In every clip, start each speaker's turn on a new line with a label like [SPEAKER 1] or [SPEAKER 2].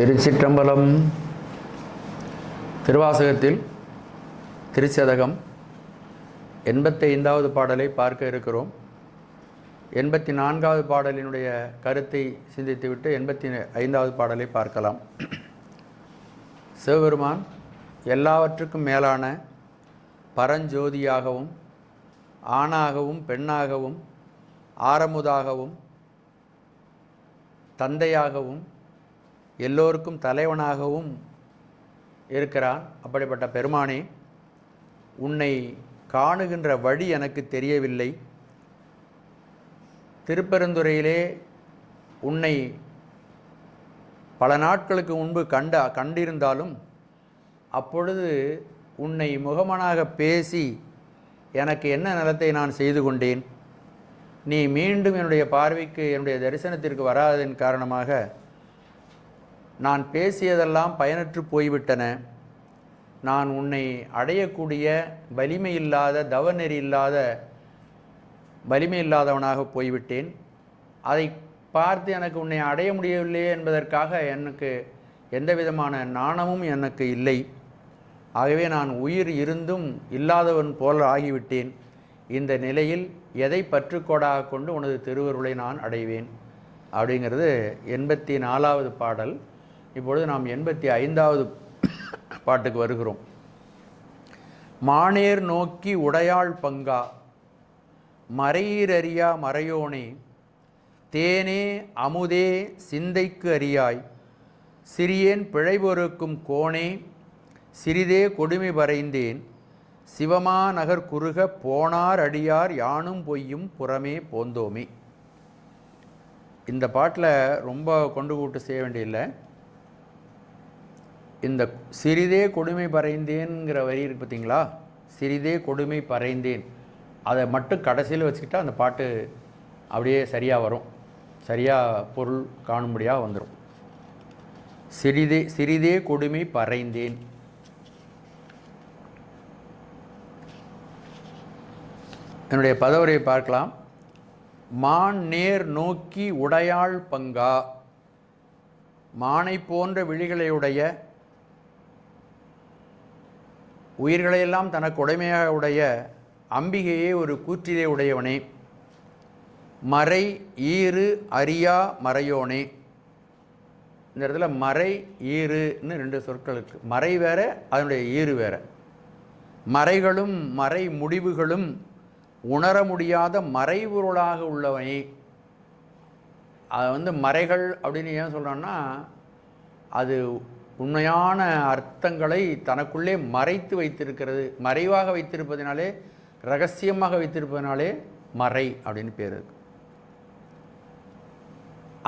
[SPEAKER 1] திருச்சிற்றம்பலம். திருவாசகத்தில் திருச்சதகம் 85வது பாடலை பார்க்க இருக்கிறோம். 84வது பாடலினுடைய கருத்தை சிந்தித்துவிட்டு 85வது பாடலை பார்க்கலாம். சிவபெருமான் எல்லாவற்றுக்கும் மேலான பரஞ்சோதியாகவும் ஆணாகவும் பெண்ணாகவும் ஆரமுதாகவும் தந்தையாகவும் எல்லோருக்கும் தலைவனாகவும் இருக்கிறான். அப்படிப்பட்ட பெருமானே, உன்னை காணுகின்ற வழி எனக்கு தெரியவில்லை. திருப்பெருந்துறையிலே உன்னை பல நாட்களுக்கு முன்பு கண்டிருந்தாலும் அப்பொழுது உன்னை முகமனாக பேசி எனக்கு என்ன நலத்தை நான் செய்து கொண்டேன்? நீ மீண்டும் என்னுடைய பார்வைக்கு என்னுடைய தரிசனத்திற்கு வராததன் காரணமாக நான் பேசியதெல்லாம் பயனற்று போய்விட்டன. நான் உன்னை அடையக்கூடிய வலிமை இல்லாதவனாக போய்விட்டேன். அதை பார்த்து எனக்கு உன்னை அடைய முடியவில்லையே என்பதற்காக எனக்கு எந்த விதமான நாணமும் எனக்கு இல்லை. ஆகவே நான் உயிர் இருந்தும் இல்லாதவன் போல ஆகிவிட்டேன். இந்த நிலையில் எதை பற்றுக்கோடாக கொண்டு உனது திருவருளை நான் அடைவேன் அப்படிங்கிறது 84வது பாடல். இப்பொழுது நாம் 85வது பாட்டுக்கு வருகிறோம். மானேர் நோக்கி உடையாள் பங்கா மறையீரறியா மறையோனே, தேனே அமுதே சிந்தைக்கு அறியாய், சிறியேன் பிழைபொறுக்கும் கோணே, சிறிதே கொடுமை வரைந்தேன், சிவமா நகர் குறுக போனார் அடியார் யானும் பொய்யும் புறமே போந்தோமே. இந்த பாட்டில் ரொம்ப கொண்டு கூட்டு செய்ய வேண்டியதில்லை. இந்த சிறிதே கொடுமை பறைந்தேன்கிற வரி இருக்கு பார்த்தீங்களா? சிறிதே கொடுமை பறைந்தேன், அதை மட்டும் கடைசியில் வச்சுக்கிட்டா அந்த பாட்டு அப்படியே சரியாக வரும், சரியாக பொருள் காணும்படியாக வந்துடும். சிறிதே கொடுமை பறைந்தேன். என்னுடைய பதவுரையை பார்க்கலாம். மான் நேர் நோக்கி உடையாள் பங்கா, மானை போன்ற விழிகளையுடைய, உயிர்களையெல்லாம் தனக்கு உடைமையாக உடைய அம்பிகையே ஒரு கூற்றிலே உடையவனே, மறை ஈறு அறியா மறையோனே. இந்த இடத்துல மறை ஈறுன்னு 2 சொற்கள் இருக்கு. மறை வேற, அதனுடைய ஈறு வேற. மறைகளும் மறை முடிவுகளும் உணர முடியாத மறைபொருளாக உள்ளவனே. அதை மறைகள் அப்படின்னு ஏன் சொல்கிறான்னா, அது உண்மையான அர்த்தங்களை தனக்குள்ளே மறைத்து வைத்திருக்கிறது. மறைவாக வைத்திருப்பதினாலே, ரகசியமாக வைத்திருப்பதனாலே மறை அப்படின்னு பேர் இருக்கு.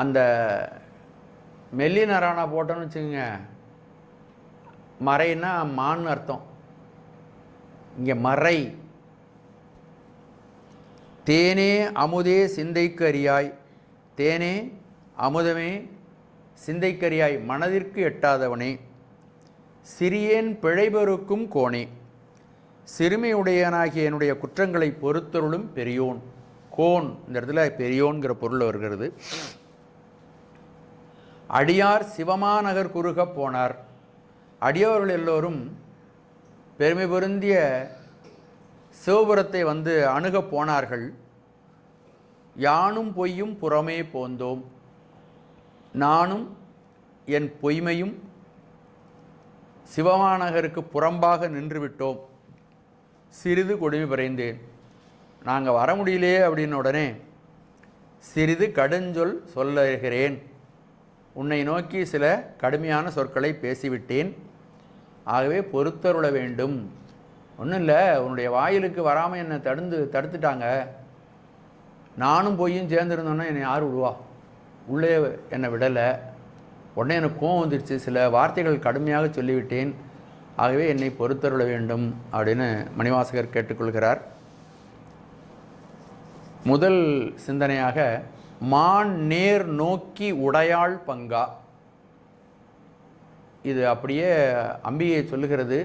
[SPEAKER 1] அந்த மெல்லினரானா போட்டோன்னு வச்சுக்கோங்க, மறைன்னா மான்னு அர்த்தம். இங்கே மறை. தேனே அமுதே சிந்தைக்கு அறியாய், தேனே அமுதமே சிந்தைக்கரியாய் மனதிற்கு எட்டாதவனே, சிறியேன் பிழைபொறுக்கும் கோணே, சிறுமையுடையனாகிய என்னுடைய குற்றங்களை பொறுத்தருளும் பெரியோன். கோன் இந்த இடத்துல பெரியோன்கிற பொருள் வருகிறது. அடியார் சிவமாநகர் குறுக போனார். அடியவர்கள் எல்லோரும் பெருமை பொருந்திய சிவபுரத்தை அணுக போனார்கள். யானும் பொய்யும் புறமே போந்தோம், நானும் என் பொய்மையும் சிவமாநகருக்கு புறம்பாக நின்றுவிட்டோம். சிறிது கொடுமை பறைந்தேன். நாங்கள் வர முடியலையே அப்படின்ன உடனே சிறிது கடுஞ்சொல் சொல்லுகிறேன். உன்னை நோக்கி சில கடுமையான சொற்களை பேசிவிட்டேன். ஆகவே பொறுத்தருள வேண்டும். ஒன்றும் இல்லை, உன்னுடைய வாயிலுக்கு வராமல் என்னை தடுத்துட்டாங்க. நானும் பொய்யும் சேர்ந்துருந்தோன்னா என்னை யார் விடுவா? உள்ளே என்னை விடலை. உடனே எனக்கு கோவம் வந்துடுச்சு. சில வார்த்தைகள் கடுமையாக சொல்லிவிட்டேன். ஆகவே என்னை பொறுத்தருள வேண்டும் அப்படின்னு மணிவாசகர் கேட்டுக்கொள்கிறார். முதல் சிந்தனையாக மான் நேர் நோக்கி உடையாள் பங்கா, இது அப்படியே அம்பிகையை சொல்லுகிறது.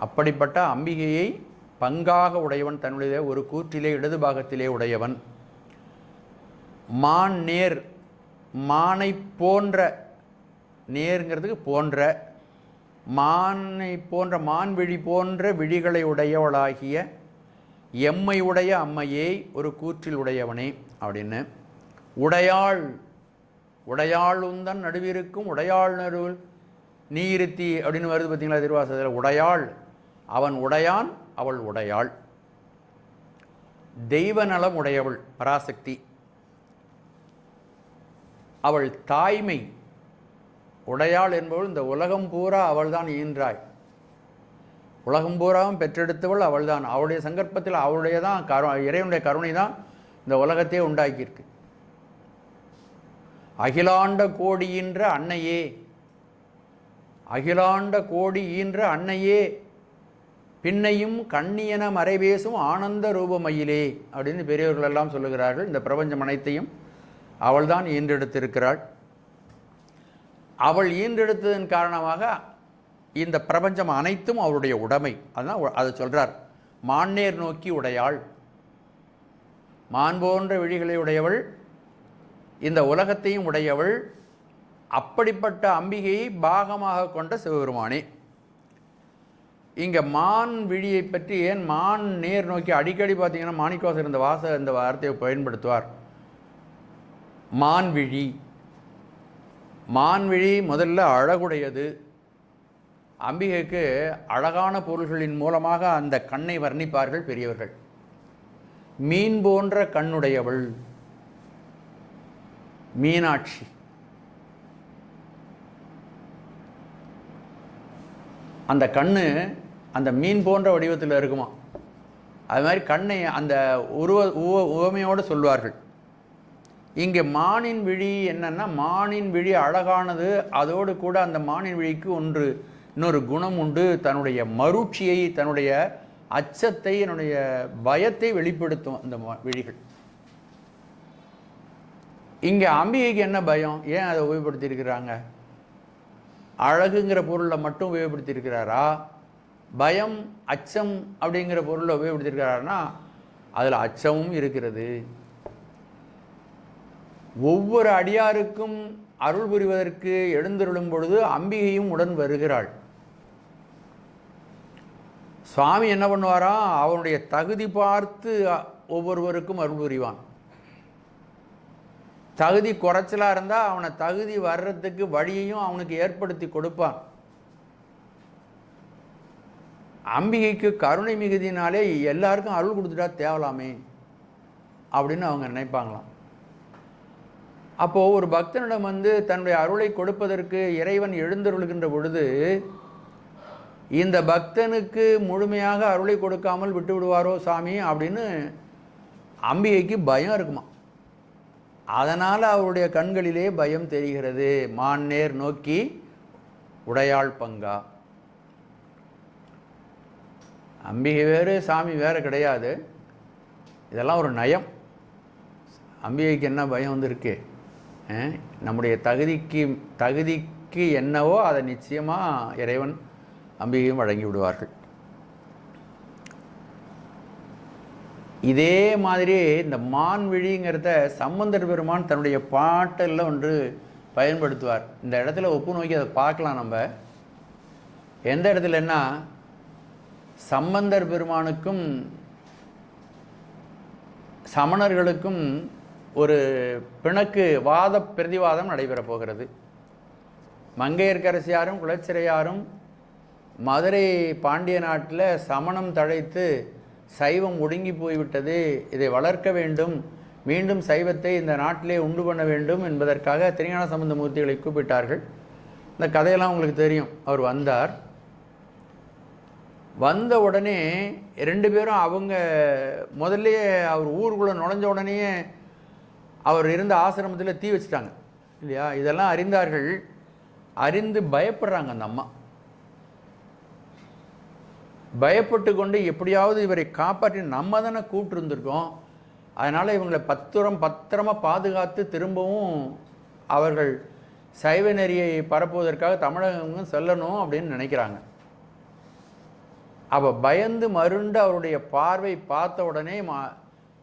[SPEAKER 1] அப்படிப்பட்ட அம்பிகையை பங்காக உடையவன், தன்னுடைய ஒரு கூற்றிலே இடது பாகத்திலே உடையவன். மான் நேர், மானை போன்ற நேருங்கிறதுக்கு போன்ற, மானை போன்ற மான்விழி போன்ற விழிகளை உடையவளாகிய எம்மை உடைய அம்மையே ஒரு கூற்றில் உடையவனே அப்படின்னு. உடையாள், உடையாள் உந்தன் நடுவிருக்கும் உடையாள் நடுவில் நீருத்தி அப்படின்னு வருது பார்த்தீங்களா திருவாசகத்தில். உடையாள், அவன் உடையான், அவள் உடையாள். தெய்வ நலம் உடையவள் பராசக்தி. அவள் தாய்மை உடையாள் என்பவள். இந்த உலகம் பூரா அவள்தான் ஈன்றாய், உலகம் பூராவும் பெற்றெடுத்தவள் அவள்தான். அவளுடைய சங்கற்பத்தில் அவளுடைய தான் இறைவனுடைய கருணை தான் இந்த உலகத்தையே உண்டாக்கியிருக்கு. அகிலாண்ட கோடி ஈன்ற அன்னையே, அகிலாண்ட கோடி ஈன்ற அன்னையே பின்னையும் கண்ணியன மறைபேசும் ஆனந்த ரூபமயிலே அப்படின்னு பெரியவர்கள் எல்லாம் சொல்லுகிறார்கள். இந்த பிரபஞ்சம் அனைத்தையும் அவள்தான் ஈன்றெடுத்திருக்கிறாள். அவள் ஈன்றெடுத்ததன் காரணமாக இந்த பிரபஞ்சம் அனைத்தும் அவளுடைய உடைமை. அதுதான் அதை சொல்கிறார். மான்னேர் நோக்கி உடையாள், மான் போன்ற விழிகளை உடையவள், இந்த உலகத்தையும் உடையவள். அப்படிப்பட்ட அம்பிகையை பாகமாக கொண்ட சிவபெருமானே. இங்கே மான் விழியை பற்றி ஏன் மான் நேர் நோக்கி அடிக்கடி பார்த்தீங்கன்னா மாணிக்கவாசகர் இந்த வார்த்தையை பயன்படுத்துவார். மான்விழி, மான்விழி முதல்ல அழகுடையது. அம்பிகைக்கு அழகான பொருள்களின் மூலமாக அந்த கண்ணை வர்ணிப்பார்கள் பெரியவர்கள். மீன் போன்ற கண்ணுடையவள் மீனாட்சி. அந்த கண்ணு அந்த மீன் போன்ற வடிவத்தில் இருக்குமா. அது மாதிரி கண்ணை அந்த உவமையோடு சொல்வார்கள். இங்கே மானின் விழி என்னன்னா, மானின் விழி அழகானது. அதோடு கூட அந்த மானின் விழிக்கு இன்னொரு குணம் உண்டு. தன்னுடைய மருட்சியை, தன்னுடைய அச்சத்தை, என்னுடைய பயத்தை வெளிப்படுத்தும் அந்த விழிகள். இங்கே அம்பிகைக்கு என்ன பயம்? ஏன் அதை உபயோகப்படுத்தியிருக்கிறாங்க? அழகுங்கிற பொருளை மட்டும் உபயோகப்படுத்தியிருக்கிறாரா? பயம், அச்சம் அப்படிங்கிற பொருளை உபயோகப்படுத்தியிருக்கிறாருன்னா அதில் அச்சமும் இருக்கிறது. ஒவ்வொரு அடியாருக்கும் அருள் புரிவதற்கு எழுந்தருளும் பொழுது அம்பிகையும் உடன் வருகிறாள். சுவாமி என்ன பண்ணுவாரா? அவனுடைய தகுதி பார்த்து ஒவ்வொருவருக்கும் அருள் புரிவான். தகுதி குறைச்சலாக இருந்தால் அவனை தகுதி வர்றதுக்கு வழியையும் அவனுக்கு ஏற்படுத்தி கொடுப்பான். அம்பிகைக்கு கருணை மிகுதினாலே எல்லாருக்கும் அருள் கொடுத்துட்டா தேவலாமே அப்படின்னு அவங்க நினைப்பாங்களாம். அப்போது ஒரு பக்தனிடம் தன்னுடைய அருளை கொடுப்பதற்கு இறைவன் எழுந்தருளுகின்ற பொழுது இந்த பக்தனுக்கு முழுமையாக அருளை கொடுக்காமல் விட்டு விடுவாரோ சாமி அப்படின்னு அம்பிகைக்கு பயம் இருக்குமா. அதனால் அவருடைய கண்களிலே பயம் தெரிகிறது. மான்னேர் நோக்கி உடையாள் பங்கா. அம்பிகை வேறு சாமி வேறு கிடையாது. இதெல்லாம் ஒரு நயம். அம்பிகைக்கு என்ன பயம் வந்திருக்கு? நம்முடைய தகுதிக்கு என்னவோ அதை நிச்சயமாக இறைவன் அம்பிகையும் வழங்கி விடுவார்கள். இதே மாதிரி இந்த மான்விழிங்கிறத சம்பந்தர் பெருமான் தன்னுடைய பாட்டில் ஒன்று பயன்படுத்துவார். இந்த இடத்துல ஒப்பு நோக்கி அதை பார்க்கலாம். நம்ம எந்த இடத்துலன்னா, சம்பந்தர் பெருமானுக்கும் சமணர்களுக்கும் ஒரு பிணக்கு வாத பிரதிவாதம் நடைபெறப் போகிறது. மங்கையர்க்கரசியாரும் குலச்சிறையாரும் மதுரை பாண்டிய நாட்டில் சமணம் தழைத்து சைவம் ஒடுங்கி போய்விட்டது, இதை வளர்க்க வேண்டும், மீண்டும் சைவத்தை இந்த நாட்டிலே உண்டு பண்ண வேண்டும் என்பதற்காக திருஞான சம்பந்த மூர்த்திகளை கூப்பிட்டார்கள். இந்த கதையெல்லாம் உங்களுக்கு தெரியும். அவர் வந்தார். வந்த உடனே ரெண்டு பேரும் அவங்க முதல்ல அவர் ஊருக்குள்ளே நுழைஞ்ச உடனேயே அவர் இருந்த ஆசிரமத்தில் தீ வச்சுட்டாங்க இல்லையா. இதெல்லாம் அறிந்தார்கள். அறிந்து பயப்படுறாங்க. அந்த அம்மா பயப்பட்டு கொண்டு எப்படியாவது இவரை காப்பாற்றி நம்ம தானே கூப்பிட்டு இருந்திருக்கோம், அதனால் இவங்களை பத்திரமாக பாதுகாத்து திரும்பவும் அவர்கள் சைவ நெறியை பரப்புவதற்காக தமிழகம் செல்லணும் அப்படின்னு நினைக்கிறாங்க. அவள் பயந்து மருண்டு அவருடைய பார்வை பார்த்த உடனே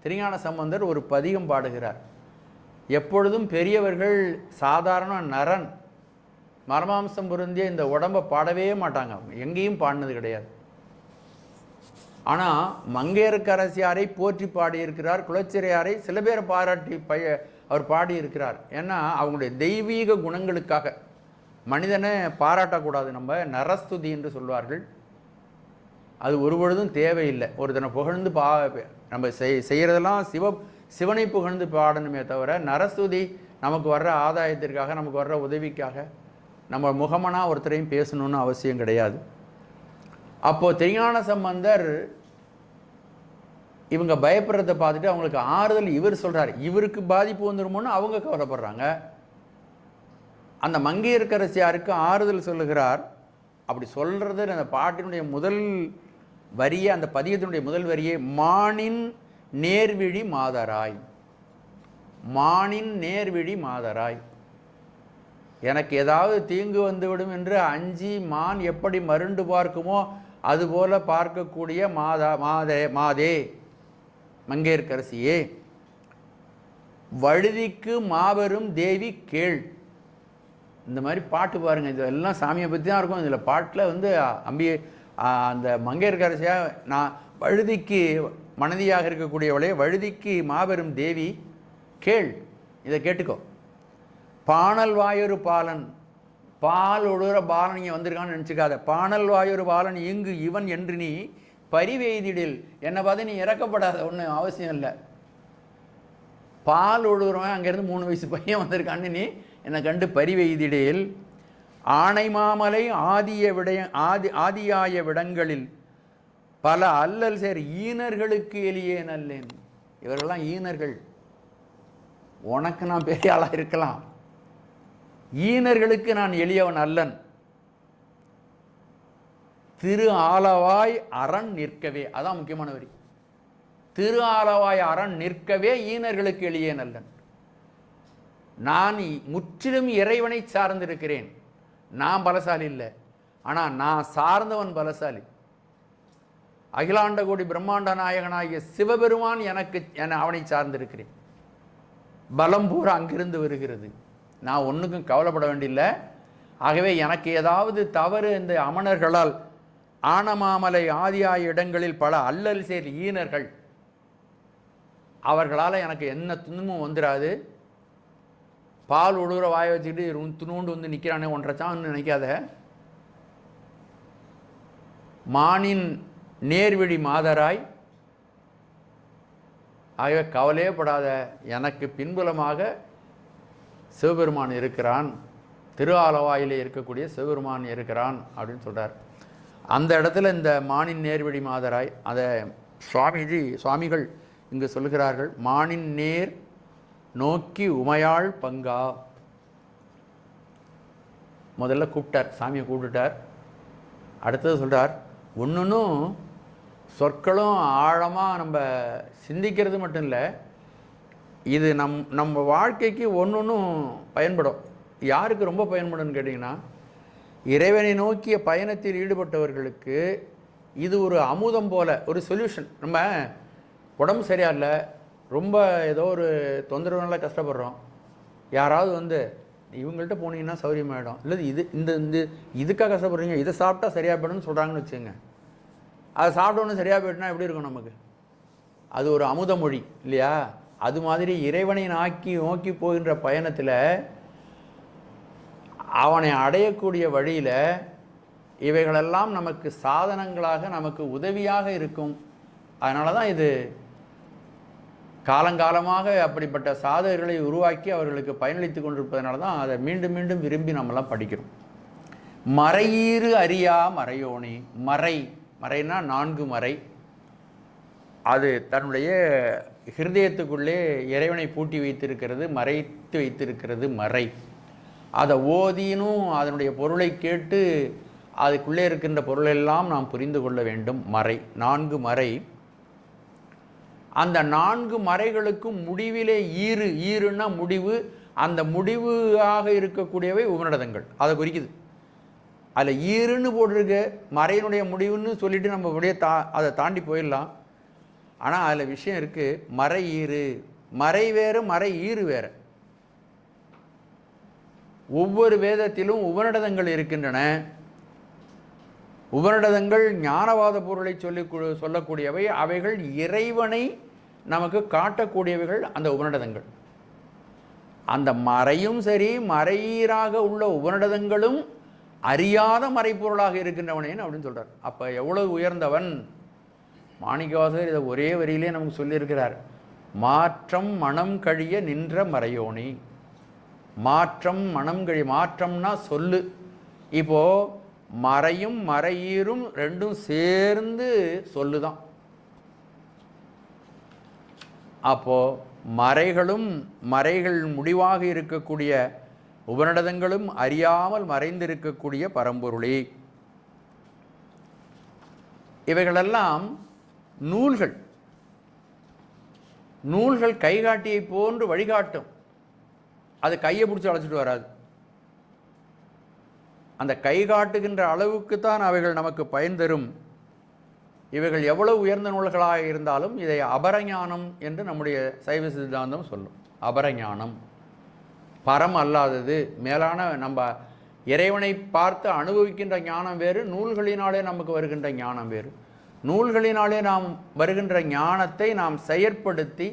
[SPEAKER 1] திருஞான சம்பந்தர் ஒரு பதிகம் பாடுகிறார். எப்பொழுதும் பெரியவர்கள் சாதாரண நரன் மர்மாம்சம் பொருந்திய இந்த உடம்பை பாடவே மாட்டாங்க. அவங்க எங்கேயும் பாடினது கிடையாது. ஆனால் மங்கையர்க்கரசியாரை போற்றி பாடியிருக்கிறார். குலச்சிறையாரை சில பேர் பாராட்டி அவர் பாடியிருக்கிறார். ஏன்னா அவங்களுடைய தெய்வீக குணங்களுக்காக. மனிதனை பாராட்டக்கூடாது, நம்ம நரஸ்துதி என்று சொல்வார்கள். அது ஒரு பொழுதும் தேவையில்லை. ஒருத்தனை புகழ்ந்து நம்ம செய்கிறதெல்லாம் சிவனை புகழ்ந்து பாடணுமே தவிர நரஸ்துதி நமக்கு வர்ற ஆதாயத்திற்காக, நமக்கு வர்ற உதவிக்காக நம்ம முகமனா ஒருத்தரையும் பேசணும்னு அவசியம் கிடையாது. அப்போது திருஞான சம்பந்தர் இவங்க பயப்படுறதை பார்த்துட்டு அவங்களுக்கு ஆறுதல் இவர் சொல்கிறார். இவருக்கு பாதிப்பு வந்துடுமோன்னு அவங்க கவலைப்படுறாங்க. அந்த மங்கையர்க்கரசியாருக்கு ஆறுதல் சொல்லுகிறார். அப்படி சொல்கிறது அந்த பாட்டினுடைய முதல் வரியே, அந்த பதியத்தினுடைய முதல் வரியே, மானின் நேர்விழி மாதராய், மானின் நேர்விழி மாதராய். எனக்கு ஏதாவது தீங்கு வந்துவிடும் என்று அஞ்சி மான் எப்படி மருண்டு பார்க்குமோ அதுபோல பார்க்கக்கூடிய மாதே மங்கையர்க்கரசியே, வழுதிக்கு மாபெரும் தேவி கேள். இந்த மாதிரி பாட்டு பாருங்கள். இதெல்லாம் சாமியை பற்றி தான் இருக்கும். இதில் பாட்டில் அந்த மங்கையர்க்கரசியாக நான் வழுதிக்கு மனதியாக இருக்கக்கூடியவளே, வழுதிக்கு மாபெரும் தேவி கேள், இதை கேட்டுக்கோ. பாணல் வாயொரு பாலன், பால் ஒழுகிற பாலன் இங்கே வந்திருக்கான்னு நினச்சிக்காத. பாணல் வாயொரு பாலன் இங்கு இவன் என்று நீ பரிவெய்திடில். என்னை பார்த்து நீ இறக்கப்படாத, ஒன்றும் அவசியம் இல்லை. பால் ஒழுகிறவன் அங்கேருந்து 3 வயசு பையன் வந்திருக்கான்னு நீ என்னை கண்டு பரிவெய்திடில். ஆனை மாமலை ஆதியாய விடங்களில் பல அல்லல் சேர் ஈனர்களுக்கு எளியே நல்லேன். இவர்கள்லாம் ஈனர்கள். உனக்கு நான் பெரிய ஆளாக இருக்கலாம், ஈனர்களுக்கு நான் எளியவன் அல்லன். திரு ஆலவாய் அரண் நிற்கவே, அதான் முக்கியமான வரி. திரு ஆலவாய் அரண் நிற்கவே ஈனர்களுக்கு எளியே நல்லன். நான் முற்றிலும் இறைவனை சார்ந்திருக்கிறேன். நான் பலசாலி இல்லை, ஆனால் நான் சார்ந்தவன் பலசாலி. அகிலாண்ட கோடி பிரம்மாண்ட நாயகனாகிய சிவபெருமான் அவனை சார்ந்திருக்கிறேன். பலம் பூரா அங்கிருந்து வருகிறது. நான் ஒன்றுக்கும் கவலைப்பட வேண்டியில்லை. ஆகவே எனக்கு ஏதாவது தவறு இந்த அமணர்களால், ஆனமாமலை ஆதியாய இடங்களில் பல அல்லல் சேர் ஈனர்கள், அவர்களால் எனக்கு என்ன துன்பமும் வந்துடாது. பால் உழுகிற வாய வச்சுக்கிட்டு துணூண்டு வந்து நிற்கிறானே ஒன்றரைச்சான்னு நினைக்காத. மானின் நேர்விழி மாதராய், ஆகவே கவலையே படாத, எனக்கு பின்புலமாக சிவபெருமான் இருக்கிறான், திரு ஆலவாயிலே இருக்கக்கூடிய சிவபெருமான் இருக்கிறான் அப்படின்னு சொல்கிறார். அந்த இடத்துல இந்த மானின் நேர்வழி மாதராய் அதை சுவாமிகள் இங்கு சொல்கிறார்கள். மானின் நேர் நோக்கி உமையாள் பங்கா. முதல்ல கூப்பிட்டார், சாமியை கூப்பிட்டுட்டார். அடுத்தது சொல்கிறார், ஒன்றுன்னும் சொற்களும் ஆழமாக நம்ம சிந்திக்கிறது மட்டும் இல்லை, இது நம்ம வாழ்க்கைக்கு ஒன்றும் பயன்படும். யாருக்கு ரொம்ப பயன்படும்னு கேட்டிங்கன்னா, இறைவனை நோக்கிய பயணத்தில் ஈடுபட்டவர்களுக்கு இது ஒரு அமுதம் போல ஒரு சொல்யூஷன். நம்ம உடம்பு சரியா இல்லை, ரொம்ப ஏதோ ஒரு தொந்தரவுனால கஷ்டப்படுறோம், யாராவது இவங்கள்ட்ட போனீங்கன்னா சௌரியமாயிடும், இல்லை இதுக்காக கஷ்டப்படுறீங்க, இதை சாப்பிட்டா சரியாக போய்டும்னு சொல்கிறாங்கன்னு வச்சுங்க. அதை சாப்பிட்டோன்னு சரியாக போய்ட்டுனா எப்படி இருக்கும் நமக்கு? அது ஒரு அமுத மொழி இல்லையா? அது மாதிரி இறைவனை நோக்கி போகின்ற பயணத்தில் அவனை அடையக்கூடிய வழியில் இவைகளெல்லாம் நமக்கு சாதனங்களாக, நமக்கு உதவியாக இருக்கும். அதனால தான் இது காலங்காலமாக அப்படிப்பட்ட சாதகர்களை உருவாக்கி அவர்களுக்கு பயனளித்து கொண்டிருப்பதனால தான் அதை மீண்டும் மீண்டும் விரும்பி நம்மளாம் படிக்கிறோம். மறையீறு அறியா மறையோனே. மறைனா 4 மறை. அது தன்னுடைய ஹிருதயத்துக்குள்ளே இறைவனை பூட்டி வைத்திருக்கிறது, மறைத்து வைத்திருக்கிறது மறை. அதை ஓதினும் அதனுடைய பொருளை கேட்டு அதுக்குள்ளே இருக்கின்ற பொருளெல்லாம் நாம் புரிந்து கொள்ள வேண்டும். மறை 4 மறை. அந்த 4 மறைகளுக்கும் முடிவிலே ஈறுன்னா முடிவு. அந்த முடிவாக இருக்கக்கூடியவை உபநிடதங்கள், அதை குறிக்குது. அதில் ஈறுன்னு போட்டிருக்க மறையினுடைய முடிவுன்னு சொல்லிட்டு நம்ம அப்படியே அதை தாண்டி போயிடலாம். ஆனால் அதில் விஷயம் இருக்குது. மறை ஈறு, மறை வேறு, மறை ஈறு வேறு. ஒவ்வொரு வேதத்திலும் உபநிடதங்கள் இருக்கின்றன. உபநிடதங்கள் ஞானவாத பொருளை சொல்லக்கூடியவை. அவைகள் இறைவனை நமக்கு காட்டக்கூடியவைகள் அந்த உபநிடதங்கள். அந்த மறையும் சரி, மறையீராக உள்ள உபநிடதங்களும் அறியாத மறைப்பொருளாக இருக்கின்றவனேன்னு அப்படின்னு சொல்கிறார். அப்போ எவ்வளவு உயர்ந்தவன்! மாணிக்கவாசகர் இதை ஒரே வரியிலே நமக்கு சொல்லியிருக்கிறார். மாற்றம் மனம் கழிய நின்ற மறையோனி. மாற்றம் மனம் கழி, மாற்றம்னா சொல்லு. இப்போது மறையும் மறையீரும் ரெண்டும் சேர்ந்து சொல்லுதான். அப்போது மறைகள் முடிவாக இருக்கக்கூடிய உபநிடதங்களும் அறியாமல் மறைந்திருக்கக்கூடிய பரம்பொருளே. இவைகளெல்லாம் நூல்கள். நூல்கள் கைகாட்டியை போன்று வழிகாட்டும். அது கையை பிடிச்சி அழைச்சிட்டு வராது. அந்த கை காட்டுகின்ற அளவுக்குத்தான் அவைகள் நமக்கு பயன் தரும். இவைகள் எவ்வளவு உயர்ந்த நூல்களாக இருந்தாலும் இதை அபரஞானம் என்று நம்முடைய சைவ சித்தாந்தம் சொல்லும். அபரஞானம், பரம் அல்லாதது, மேலான நம்ம இறைவனை பார்த்து அனுபவிக்கின்ற ஞானம் வேறு, நூல்களினாலே நமக்கு வருகின்ற ஞானம் வேறு. நூல்களினாலே நாம் வருகின்ற ஞானத்தை நாம் செயற்படுத்தி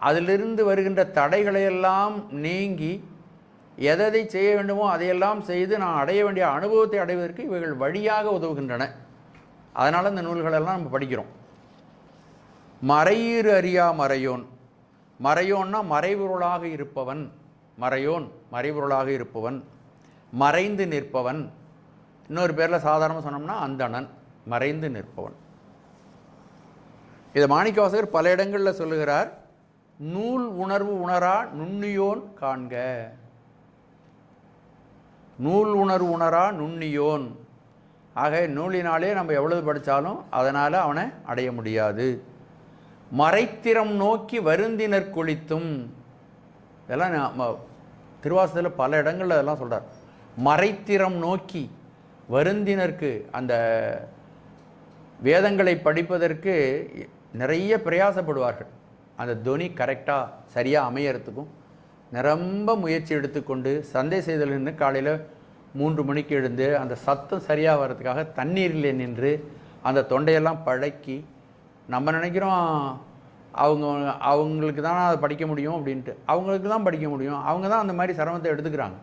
[SPEAKER 1] அதிலிருந்து வருகின்ற தடைகளையெல்லாம் நீங்கி எதை செய்ய வேண்டுமோ அதையெல்லாம் செய்து நான் அடைய வேண்டிய அனுபவத்தை அடைவதற்கு இவைகள் வழியாக உதவுகின்றன. அதனால் இந்த நூல்களெல்லாம் நம்ம படிக்கிறோம். மறையீறு அறியா மறையோன். மறையோன்னா மறைபொருளாக இருப்பவன். மறையோன் மறைபொருளாக இருப்பவன், மறைந்து நிற்பவன். இன்னொரு பேரில் சாதாரணமாக சொன்னோம்னா அந்தணன், மறைந்து நிற்பவன். இதை மாணிக்கவாசகர் பல இடங்களில் சொல்லுகிறார். நூல் உணர்வு உணரா நுண்ணியோன் காண்க. நூல் உணர்வு உணரா நுண்ணியோன். ஆக நூலினாலே நம்ம எவ்வளவு படித்தாலும் அதனால் அவனை அடைய முடியாது. மறைத்திறம் நோக்கி வருந்தினர் குளித்தும். இதெல்லாம் திருவாசகத்தில் பல இடங்களில் அதெல்லாம் சொல்கிறார். மறைத்திறம் நோக்கி வருந்தினருக்கு, அந்த வேதங்களை படிப்பதற்கு நிறைய பிரயாசப்படுவார்கள். அந்த துணி கரெக்டாக சரியாக அமையறதுக்கும் நிரம்ப முயற்சி எடுத்துக்கொண்டு சந்தை செய்தல் காலையில் 3 மணிக்கு எழுந்து அந்த சத்தம் சரியாக வர்றதுக்காக தண்ணீரில் நின்று அந்த தொண்டையெல்லாம் பழக்கி, நம்ம நினைக்கிறோம் அவங்களுக்கு தான் அதை படிக்க முடியும் அப்படின்ட்டு. அவங்களுக்கு தான் படிக்க முடியும், அவங்க தான் அந்த மாதிரி சிரமத்தை எடுத்துக்கிறாங்க.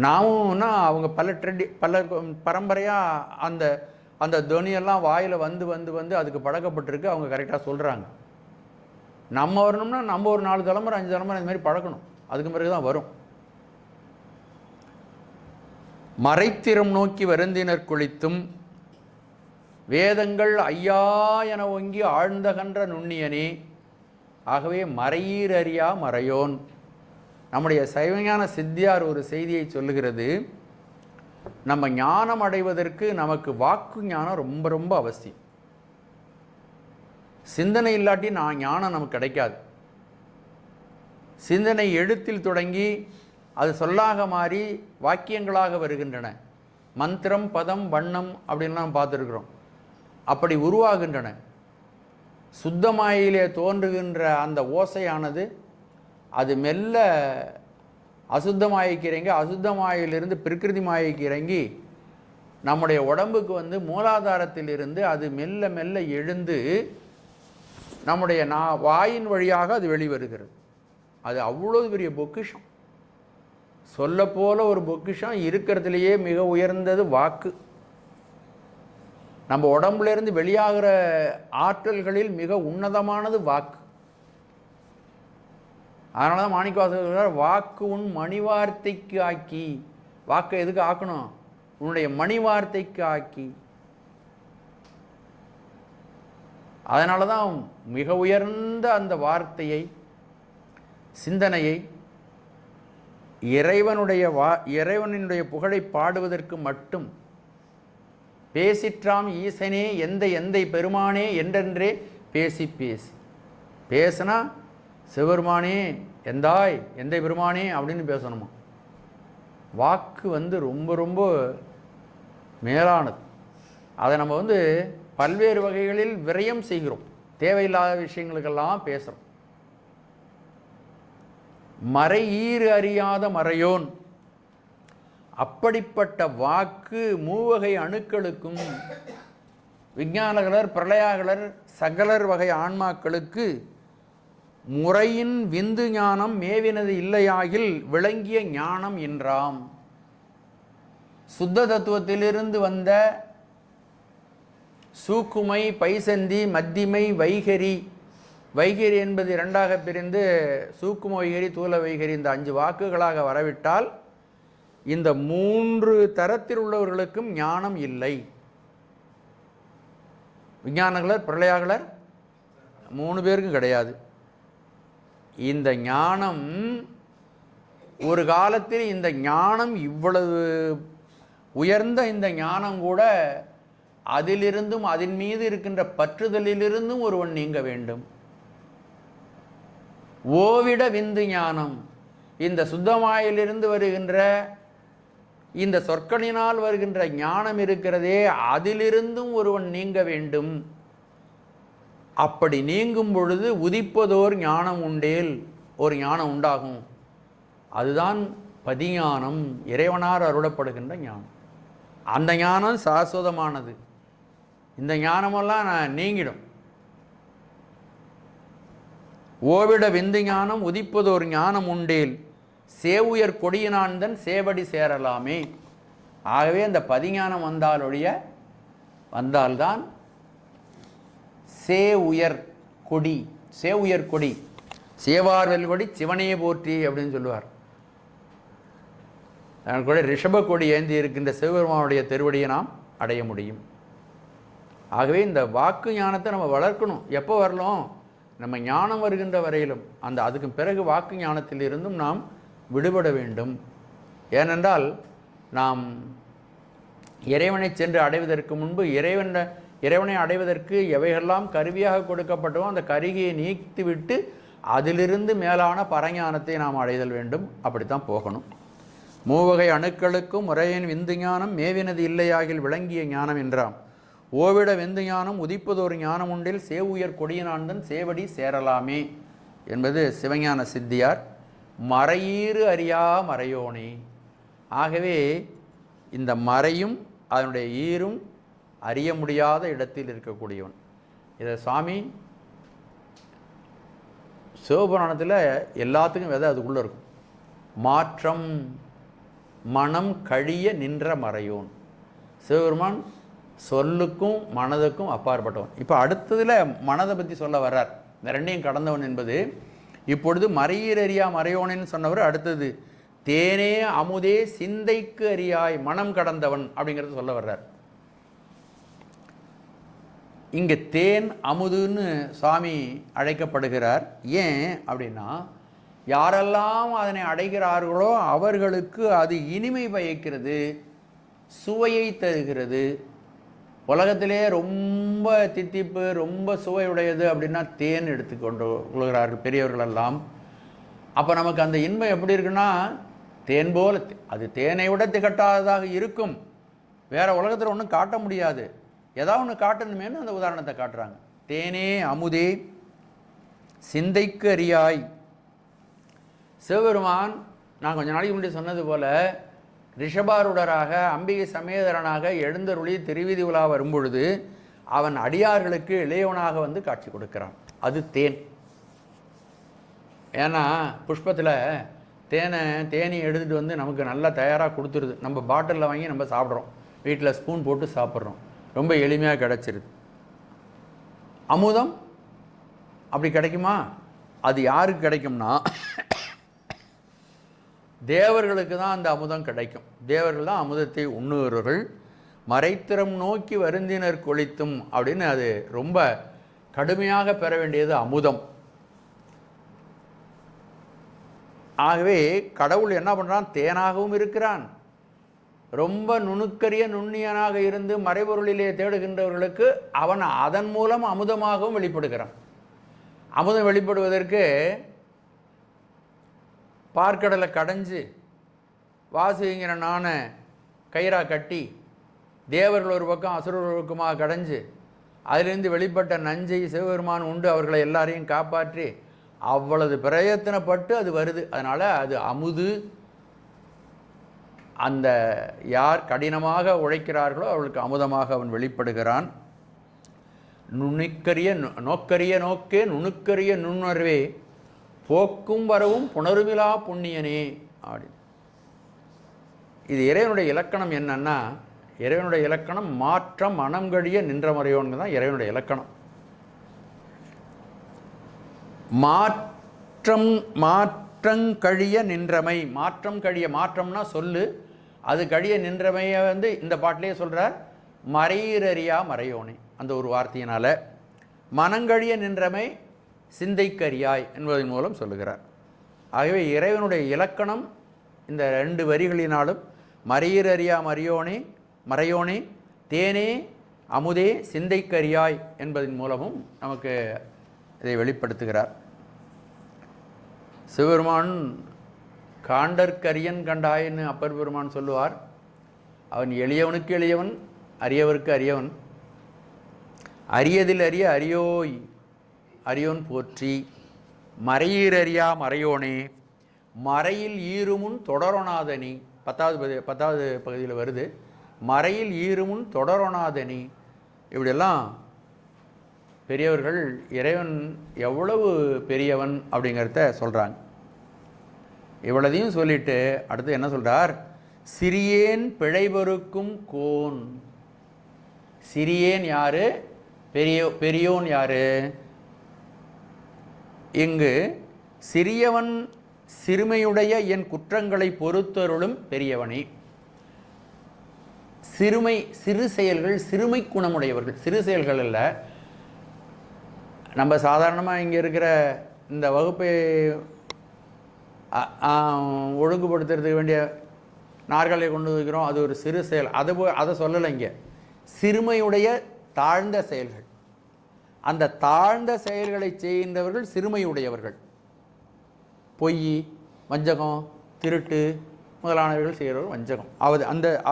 [SPEAKER 1] நாமும்னா அவங்க பல பரம்பரையாக அந்த அந்த துணியெல்லாம் வாயில் வந்து வந்து வந்து அதுக்கு பழக்கப்பட்டிருக்கு. அவங்க கரெக்டாக சொல்கிறாங்க. நம்ம வரணும்னா நம்ம ஒரு 4 தலைமுறை 5 தலைமுறை இந்த மாதிரி பழக்கணும். அதுக்கு பிறகு தான் வரும். மறைத்திறம் நோக்கி வருந்தினர் குளித்தும் வேதங்கள் ஐயா என ஒங்கி ஆழ்ந்தகன்ற நுண்ணியனே. ஆகவே மறையீர் அறியா மறையோன். நம்முடைய சைவஞான சித்தியார் ஒரு செய்தியை சொல்லுகிறது. நம்ம ஞானம் அடைவதற்கு நமக்கு வாக்கு ஞானம் ரொம்ப ரொம்ப அவசியம். சிந்தனை இல்லாட்டி ஞானம் நமக்கு கிடைக்காது. சிந்தனை எழுத்தில் தொடங்கி அது சொல்லாக மாறி வாக்கியங்களாக வருகின்றன. மந்திரம், பதம், வண்ணம் அப்படின்லாம் பார்த்துருக்குறோம். அப்படி உருவாகின்றன. சுத்தமாயிலே தோன்றுகின்ற அந்த ஓசையானது அது மெல்ல அசுத்தமாயிக்கு இறங்கி, அசுத்தமாயிலிருந்து பிரகிருதி மாயைக்கு இறங்கி நம்முடைய உடம்புக்கு வந்து மூலாதாரத்தில் இருந்து அது மெல்ல மெல்ல எழுந்து நம்முடைய வாயின் வழியாக அது வெளிவருகிறது. அது அவ்வளோ பெரிய பொக்கிஷம். சொல்ல போல ஒரு பொக்கிஷம் இருக்கிறதுலையே மிக உயர்ந்தது வாக்கு. நம்ம உடம்புலேருந்து வெளியாகிற ஆற்றல்களில் மிக உன்னதமானது வாக்கு. அதனால தான் மாணிக்கவாசகர் வாக்கு உன் மணிவார்த்தைக்கு ஆக்கி. வாக்கை எதுக்கு ஆக்கணும்? உன்னுடைய மணிவார்த்தைக்கு ஆக்கி. அதனால தான் மிக உயர்ந்த அந்த வார்த்தையை, சிந்தனையை இறைவனுடைய புகழை பாடுவதற்கு மட்டும் பேசிற்றாம் ஈசனே எந்தை பெருமானே என்றென்றே பேசி பேசி பேசினா சிவபெருமானே எந்தை பெருமானே அப்படின்னு பேசணுமா. வாக்கு வந்து ரொம்ப ரொம்ப மேலானது. அதை நம்ம வந்து பல்வேறு வகைகளில் விரயம் செய்கிறோம். தேவையில்லாத விஷயங்களுக்கெல்லாம் பேசுகிறோம். மறை ஈறு அறியாத மறையோன். அப்படிப்பட்ட வாக்கு மூவகை அணுக்களுக்கும், விஞ்ஞானகலர் பிரளயாகலர் சகலர் வகை ஆன்மாக்களுக்கு முறையின் விந்து ஞானம் மேவினது இல்லையாகில் விளங்கிய ஞானம் என்றாம். சுத்த தத்துவத்திலிருந்து வந்த சூக்குமை, பைசந்தி, மத்திமை, வைகரி. வைகரி என்பது இரண்டாக பிரிந்து சூக்கும வைகரி, தூல வைகரி இந்த 5 வாக்குகளாக வரவிட்டால் இந்த 3 தரத்தில் உள்ளவர்களுக்கும் ஞானம் இல்லை. விஞ்ஞானகலர் பிரளயாகலர் 3 பேருக்கும் கிடையாது. இந்த ஞானம் ஒரு காலத்தில் இந்த ஞானம் இவ்வளவு உயர்ந்த இந்த ஞானம் கூட அதிலிருந்தும் அதன் மீது இருக்கின்ற பற்றுதலிலிருந்தும் ஒருவன் நீங்க வேண்டும். ஓவிட விந்து ஞானம், இந்த சுத்தமாயிலிருந்து வருகின்ற இந்த சொற்களினால் வருகின்ற ஞானம் இருக்கிறதே, அதிலிருந்தும் ஒருவன் நீங்க வேண்டும். அப்படி நீங்கும் பொழுது உதிப்பதோர் ஞானம் உண்டேல், ஒரு ஞானம் உண்டாகும். அதுதான் பதிஞானம், இறைவனார் அருளப்படுகின்ற ஞானம். அந்த ஞானம் சாஸ்வதமானது. இந்த ஞானமெல்லாம் நீங்கிடும். ஓவிட விந்து ஞானம் உதிப்பதோர் ஞானம் உண்டேல் சேவுயர் கொடியினான்தன் சேவடி சேரலாமே. ஆகவே அந்த பதிஞானம் வந்தால்தான் சேவுயர் கொடி, சேவுயர் கொடி, சேவார்வெல் கொடி சிவனையே போற்றி அப்படின்னு சொல்லுவார். அதனால் கூட ரிஷப கொடி ஏந்தி இருக்கின்ற சிவபெருமானுடைய திருவடியை நாம் அடைய முடியும். ஆகவே இந்த வாக்கு ஞானத்தை நம்ம வளர்க்கணும். எப்போ வரலாம்? நம்ம ஞானம் வருகின்ற வரையிலும். அதுக்கு பிறகு வாக்கு ஞானத்தில் இருந்தும் நாம் விடுபட வேண்டும். ஏனென்றால் நாம் இறைவனை சென்று அடைவதற்கு முன்பு இறைவனை அடைவதற்கு எவையெல்லாம் கருவியாக கொடுக்கப்பட்டோம் அந்த கருவியை நீக்கிவிட்டு அதிலிருந்து மேலான பரஞானத்தை நாம் அடைதல் வேண்டும். அப்படித்தான் போகணும். மூவகை அணுக்களுக்கும் முறையின் விந்து ஞானம் மேவினது இல்லையாகில் விளங்கிய ஞானம் என்றாம். ஓவிட விந்து ஞானம் உதிப்பதொரு ஞானம் உண்டில் சேவுயர் கொடியினான்தன் சேவடி சேரலாமே என்பது சிவஞான சித்தியார். மறையீறு அறியா மறையோனே. ஆகவே இந்த மறையும் அதனுடைய ஈரும் அறிய முடியாத இடத்தில் இருக்கக்கூடியவன். இதை சுவாமி சிவபுராணத்தில் எல்லாத்துக்கும் விதை அதுக்குள்ளே இருக்கும். மாற்றம் மனம் கழிய நின்ற மறையோன். சிவபெருமான் சொல்லுக்கும் மனதுக்கும் அப்பாற்பட்டவன். இப்போ அடுத்ததில் மனதை பற்றி சொல்ல வர்றார். இந்த ரெண்டையும் கடந்தவன் என்பது இப்பொழுது மறையீரறியா மறையோனேன்னு சொன்னவர் அடுத்தது தேனே அமுதே சிந்தைக்கு அறியாய் மனம் கடந்தவன் அப்படிங்கிறது சொல்ல வர்றார். இங்கே தேன் அமுதுன்னு சுவாமி அழைக்கப்படுகிறார். ஏன் அப்படின்னா யாரெல்லாம் அதனை அடைகிறார்களோ அவர்களுக்கு அது இனிமை பயக்கிறது, சுவையை தருகிறது. உலகத்திலே ரொம்ப தித்திப்பு ரொம்ப சுவையுடையது அப்படின்னா தேன் எடுத்துக்கொண்டு கொள்கிறார்கள் பெரியவர்களெல்லாம். அப்போ நமக்கு அந்த இன்பம் எப்படி இருக்குன்னா தேன் போல், அது தேனை விட திகட்டாததாக இருக்கும். வேறு உலகத்தில் ஒன்றும் காட்ட முடியாது. ஏதாவது ஒன்று காட்டணுமேனு அந்த உதாரணத்தை காட்டுறாங்க. தேனே அமுதே சிந்தைக்கு அறியாய். சிவபெருமான் நான் கொஞ்ச நாளைக்கு முன்னாடி சொன்னது போல் ரிஷபாரூடராக அம்பிகை சமேதரனாக எழுந்தருளி திருவீதி உலா வரும்பொழுது அவன் அடியார்களுக்கு இளையவனாக வந்து காட்சி கொடுக்கிறான். அது தேன். ஏன்னா புஷ்பத்தில் தேனி எடுத்துகிட்டு வந்து நமக்கு நல்லா தயாராக கொடுத்துருது. நம்ம பாட்டிலில் வாங்கி நம்ம சாப்பிட்றோம், வீட்டில் ஸ்பூன் போட்டு சாப்பிட்றோம், ரொம்ப எளிமையாக கிடச்சிருது. அமுதம் அப்படி கிடைக்குமா? அது யாருக்கு கிடைக்கும்னா தேவர்களுக்கு தான் அந்த அமுதம் கிடைக்கும். தேவர்கள் தான் அமுதத்தை உண்ணுகிறவர்கள். மறைத்திறம் நோக்கி வருந்தினர் கொளித்தும் அப்படின்னு அது ரொம்ப கடுமையாக பெற வேண்டியது அமுதம். ஆகவே கடவுள் என்ன பண்ணுறான்? தேனாகவும் இருக்கிறான். ரொம்ப நுணுக்கரிய நுண்ணியனாக இருந்து மறைபொருளிலே தேடுகின்றவர்களுக்கு அவன் அதன் மூலம் அமுதமாகவும் வெளிப்படுகிறான். அமுதம் வெளிப்படுவதற்கு பார்க்கடலை கடைஞ்சு வாசுங்கிற நாண கயிறா கட்டி தேவர்கள் ஒரு பக்கம் அசுரர் ஒரு பக்கமாக கடைஞ்சு அதிலிருந்து வெளிப்பட்ட நஞ்சை சிவபெருமான் உண்டு அவர்களை எல்லாரையும் காப்பாற்றி அவ்வளவு பிரயத்தனப்பட்டு அது வருது. அதனால் அது அமுது. அந்த யார் கடினமாக உழைக்கிறார்களோ அவர்களுக்கு அமுதமாக அவன் வெளிப்படுகிறான். நுணுக்கரிய நோக்கரிய நோக்கே நுணுக்கரிய நுண்ணுணர்வே போக்கும் வரவும் புணருமிலா புண்ணியனே அப்படி. இது இறைவனுடைய இலக்கணம் என்னன்னா, இறைவனுடைய இலக்கணம் மாற்றம் மனம் கழிய நின்ற முறையோன்னு தான் இறைவனுடைய இலக்கணம். மாற்றங்கழிய நின்றமை. மாற்றம் கழிய, மாற்றம்னா சொல்லு, அது கழிய நின்றமையை இந்த பாட்டிலேயே சொல்கிறார். மறையிறறியா மறையோனே அந்த ஒரு வார்த்தையினால் மனங்கழிய நின்றமை சிந்தைக்கரியாய் என்பதன் மூலம் சொல்லுகிறார். ஆகவே இறைவனுடைய இலக்கணம் இந்த 2 வரிகளினாலும் மறையிறறியா மறையோனே தேனே அமுதே சிந்தைக்கரியாய் என்பதன் மூலமும் நமக்கு இதை வெளிப்படுத்துகிறார். சிவபெருமான் காண்டற்கரியன் கண்டாயின்னு அப்பர் பெருமான் சொல்லுவார். அவன் எளியவனுக்கு எளியவன், அரியவருக்கு அரியவன். அரியதில் அறிய அரியோய் அரியோன் போற்றி மறையிறறியா மறையோனே மறையில் ஈருமுன் தொடரொணாதனி. 10வது பகுதியில் வருது. மறையில் ஈருமுன் தொடரொணாதனி. இப்படியெல்லாம் பெரியவர்கள் இறைவன் எவ்வளவு பெரியவன் அப்படிங்கிறத சொல்கிறாங்க. இவ்வளதையும் சொல்லிட்டு அடுத்து என்ன சொல்கிறார்? சிறியேன் பிழைபொறுக்கும் கோன். சிறியேன் யாரு? பெரியோன் யாரு? இங்கு சிறியவன் சிறுமையுடைய என் குற்றங்களை பொறுத்தருளும் பெரியவனே. சிறு செயல்கள் சிறுமை குணமுடையவர்கள். சிறு செயல்கள் அல்ல. நம்ம சாதாரணமாக இங்கே இருக்கிற இந்த வகுப்பை ஒழுங்குபடுத்துறதுக்கு வேண்டிய நார்களை கொண்டு வைக்கிறோம், அது ஒரு சிறு செயல். அதை சொல்லலை. இங்கே சிறுமையுடைய தாழ்ந்த செயல்கள். அந்த தாழ்ந்த செயல்களை செய்கின்றவர்கள் சிறுமையுடையவர்கள். பொய், வஞ்சகம், திருட்டு முதலானவர்கள் செய்கிறவர்கள் வஞ்சகம்.